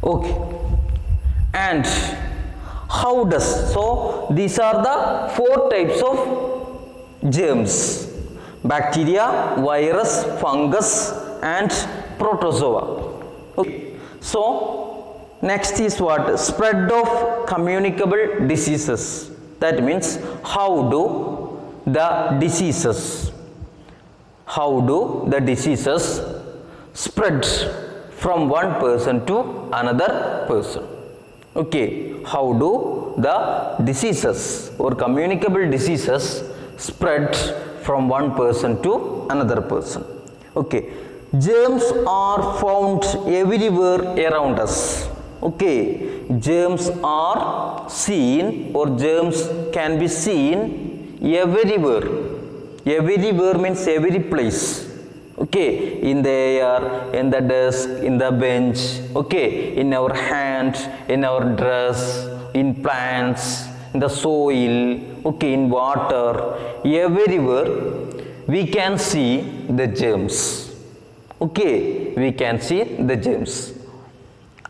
Okay. And how does, so these are the 4 types of germs: bacteria, virus, fungus and protozoa. Okay. So next is what? Spread of communicable diseases. That means how do the diseases spread from one person to another person. Okay, how do the diseases or communicable diseases spread from one person to another person? Okay, germs are found everywhere around us. Okay, germs are seen or germs can be seen everywhere. Everywhere means every place. Okay, in the air, in the desk, in the bench, okay, in our hand, in our dress, in plants, in the soil, okay, in water, everywhere we can see the germs. Okay, we can see the germs.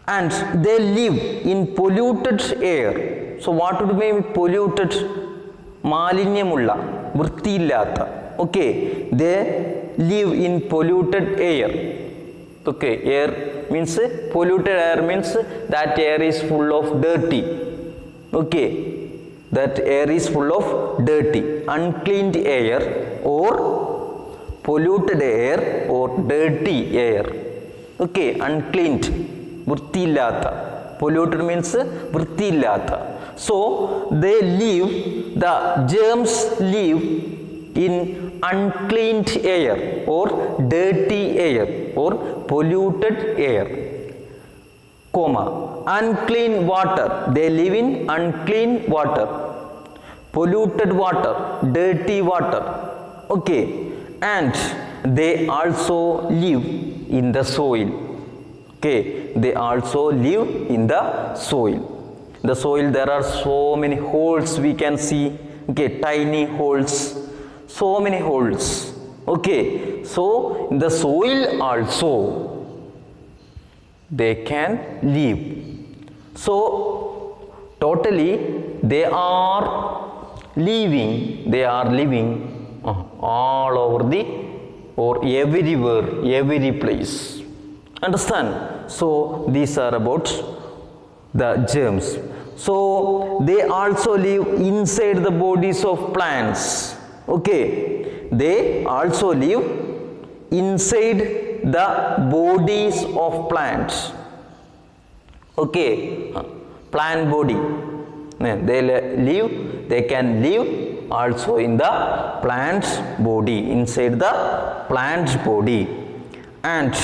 And they live in polluted air. So what would mean polluted? മാലിന്യമുള്ള, വൃത്തിയില്ലാത്ത. Okay, they live in polluted air. Okay, air means polluted air means that air is full of dirty. Okay, that air is full of dirty, uncleaned air or polluted air or dirty air. Okay, uncleaned, വൃത്തിയില്ലാത്ത. Polluted means വൃത്തിയില്ലാത്ത. So they live, the germs live in uncleaned air or dirty air or polluted air, comma, unclean water, they live in unclean water, polluted water, dirty water. Okay, and they also live in the soil. Okay, they also live in the soil. The soil, there are so many holes we can see. Okay, tiny holes, so many holes. Okay, so in the soil also they can live. So totally they are living all over the or everywhere, every place. Understand? So these are about the germs. So they also live inside the bodies of plants. Okay, they also live inside the bodies of plants. Okay, plant body, they can live also in the plant body, inside the plant body. And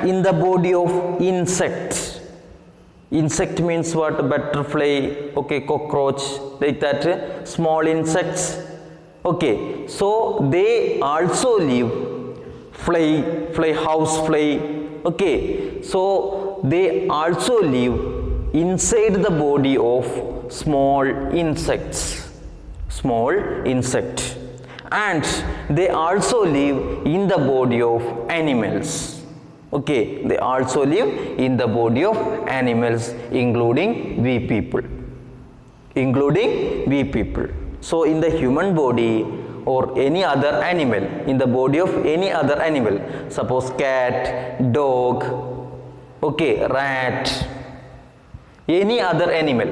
in the body of insects. Insect means what? Butterfly, okay, cockroach, like that, small insects. Okay, so they also live, house fly. Okay, so they also live inside the body of small insect. And they also live in the body of animals. Okay, they also live in the body of animals, including we people. So in the human body or any other animal, in the body of any other animal, suppose cat, dog, okay, rat, any other animal,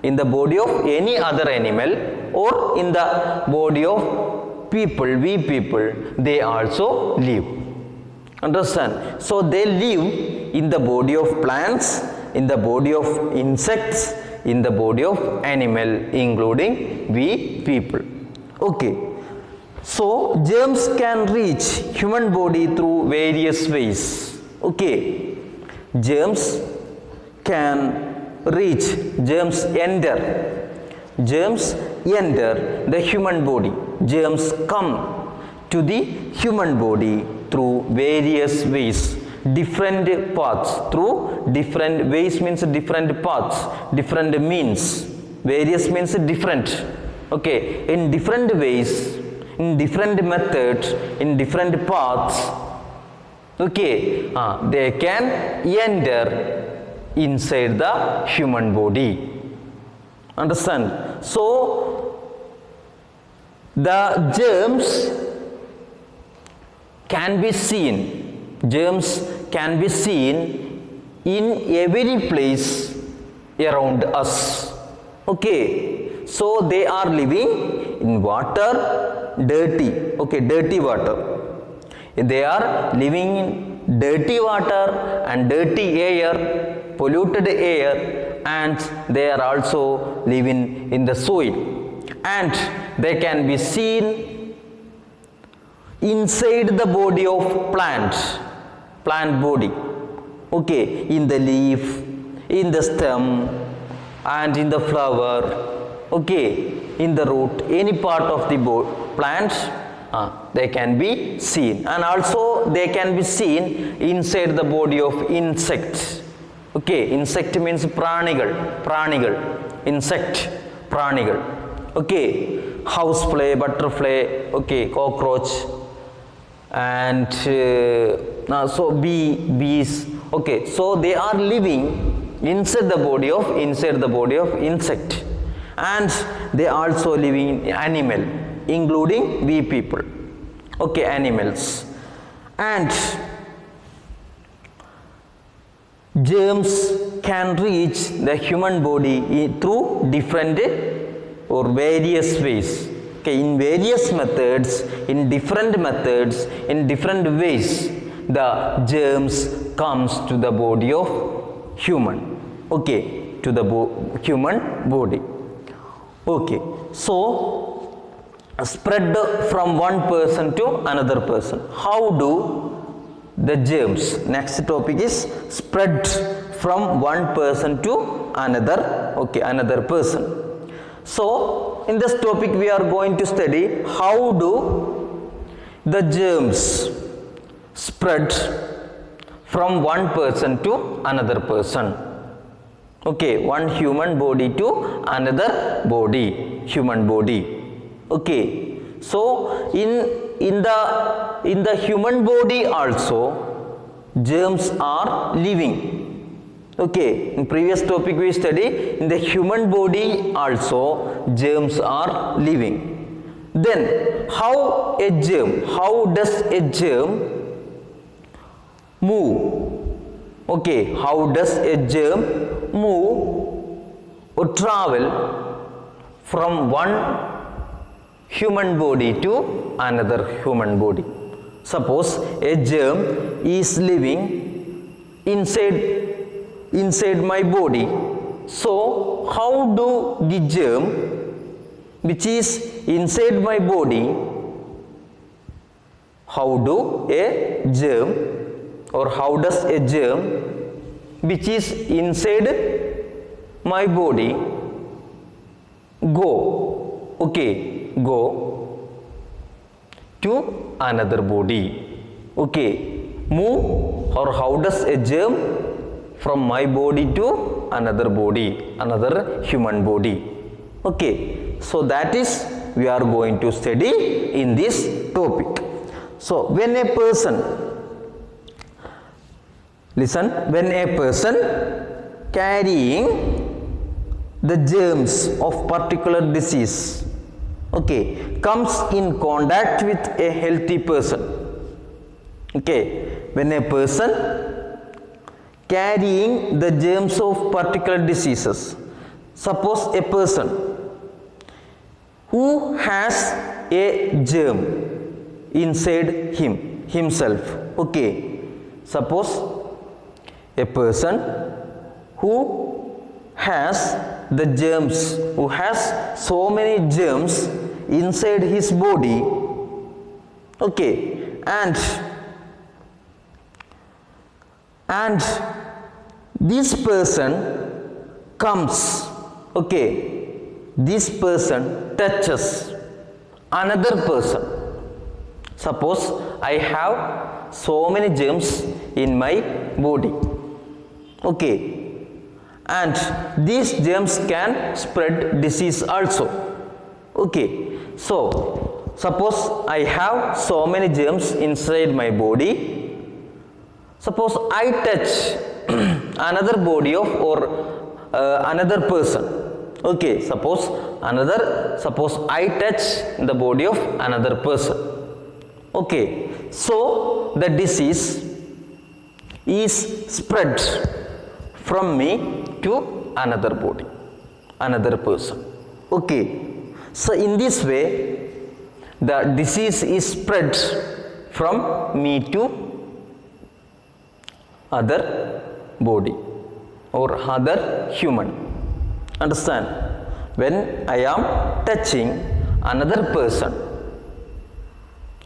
in the body of any other animal or in the body of people, we people, they also live. Understand? So they live in the body of plants, in the body of insects, in the body of animal, including we people. Okay, so germs can reach human body through various ways. Okay, germs can reach, germs enter the human body. Germs come to the human body through various ways, different paths. Through different ways means different paths, different means. Various means different. Okay, in different ways, in different methods, in different paths, Okay, they can enter inside the human body. Understand? So the germs can be seen. Germs can be seen in every place around us. Okay, so they are living in water, dirty. Okay, dirty water. They are living in dirty water and dirty air, polluted air, and they are also living in the soil, and they can be seen inside the body of plant body. Okay, in the leaf, in the stem, and in the flower. Okay, in the root, any part of the plant, they can be seen, and also they can be seen inside the body of insects. Okay, insect means pranigal, insect, pranigal. Okay, housefly, butterfly, okay, cockroach, and so bees. Okay, so they are living inside the body of insect, and they also living in animal, including we people. Okay, animals. And germs can reach the human body through different or various ways. Okay, in various methods, in different methods, in different ways, the germs comes to the body of human. Okay, to the human body. Okay, so spread from one person to another person. How do the germs? Next topic is spread from one person to another. Okay, another person. So in this topic we are going to study how do the germs spread from one person to another person. Okay, one human body to another body, human body. Okay, so in the human body also germs are living. Okay, in previous topic we studied in the human body also germs are living. Then how does a germ move? Okay, how does a germ move or travel from one human body to another human body? Suppose a germ is living inside my body. So how do the germ which is inside my body, how do a germ or how does a germ which is inside my body go? Okay, go to another body. Okay, move, or how does a germ from my body to another body, another human body. Okay, so that is we are going to study in this topic. So when a person, listen, when a person carrying the germs of particular disease, okay, comes in contact with a healthy person. Okay, when a person carrying the germs of particular diseases, suppose a person who has a germ inside himself. Okay, suppose a person who has the germs, who has so many germs inside his body. Okay, and this person comes, okay, this person touches another person. Suppose I have so many germs in my body. Okay, and these germs can spread disease also. Okay, so suppose I have so many germs inside my body, Suppose I touch another body of or another person. Okay, suppose I touch the body of another person. Okay, so the disease is spread from me to another body, another person. Okay, so in this way the disease is spread from me to other body or other human. Understand? When I am touching another person,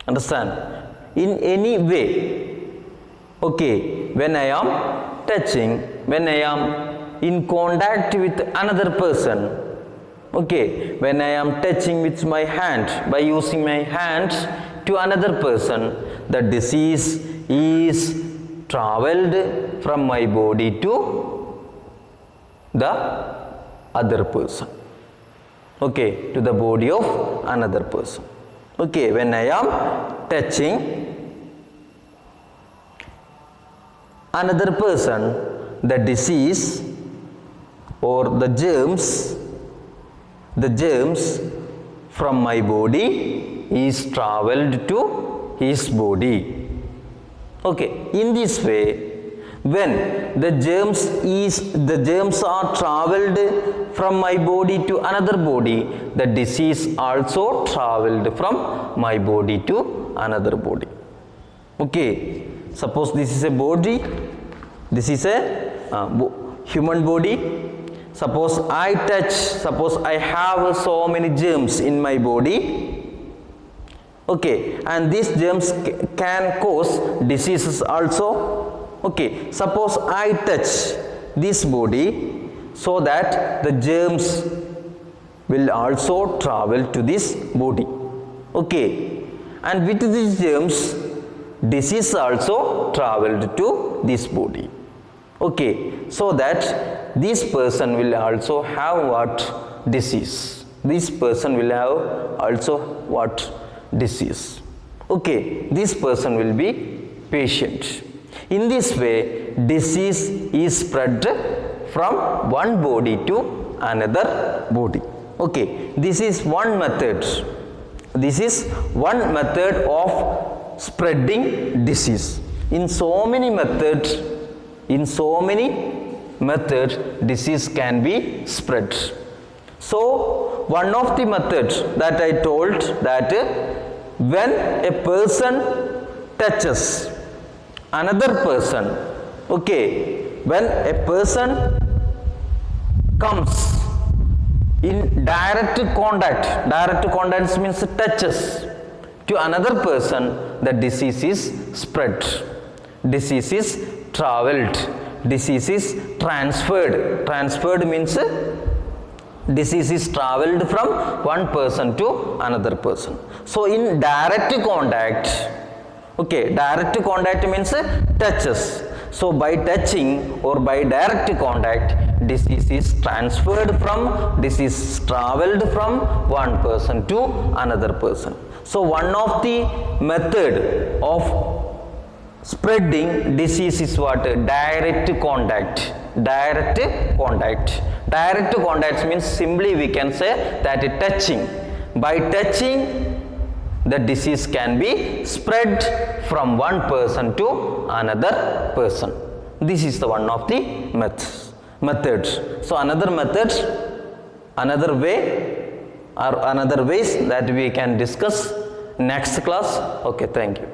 understand, in any way. Okay, when I am touching, when I am in contact with another person, okay, when I am touching with my hand, by using my hand to another person, the disease is traveled from my body to the other person. Okay, to the body of another person. Okay, when I am touching another person, the disease or the germs from my body is traveled to his body. Okay, in this way, when the germs are traveled from my body to another body, the disease also traveled from my body to another body. Okay, suppose this is a body, this is a human body. Suppose I touch, suppose I have so many germs in my body. Okay, and these germs can cause diseases also. Okay, suppose I touch this body, so that the germs will also travel to this body. Okay, and with these germs, disease also traveled to this body. Okay, so that this person will also have what? Disease. This person will have also what? Disease. Okay, this person will be patient. In this way, disease is spread from one body to another body. Okay, this is one method. This is one method of spreading disease. In so many methods, disease can be spread. So one of the methods that I told, that when a person touches another person, okay, when a person comes in direct contact means touches to another person, the disease is spread, disease is traveled, disease is transferred means disease is traveled from one person to another person. So in direct contact, okay, direct contact means touches. So by touching or by direct contact, disease is traveled from one person to another person. So one of the method of spreading disease is what? Direct contact. Direct contact means simply we can say that touching. By touching, the disease can be spread from one person to another person. This is the one of the methods. So another method, another way or another ways that we can discuss next class. Okay, thank you.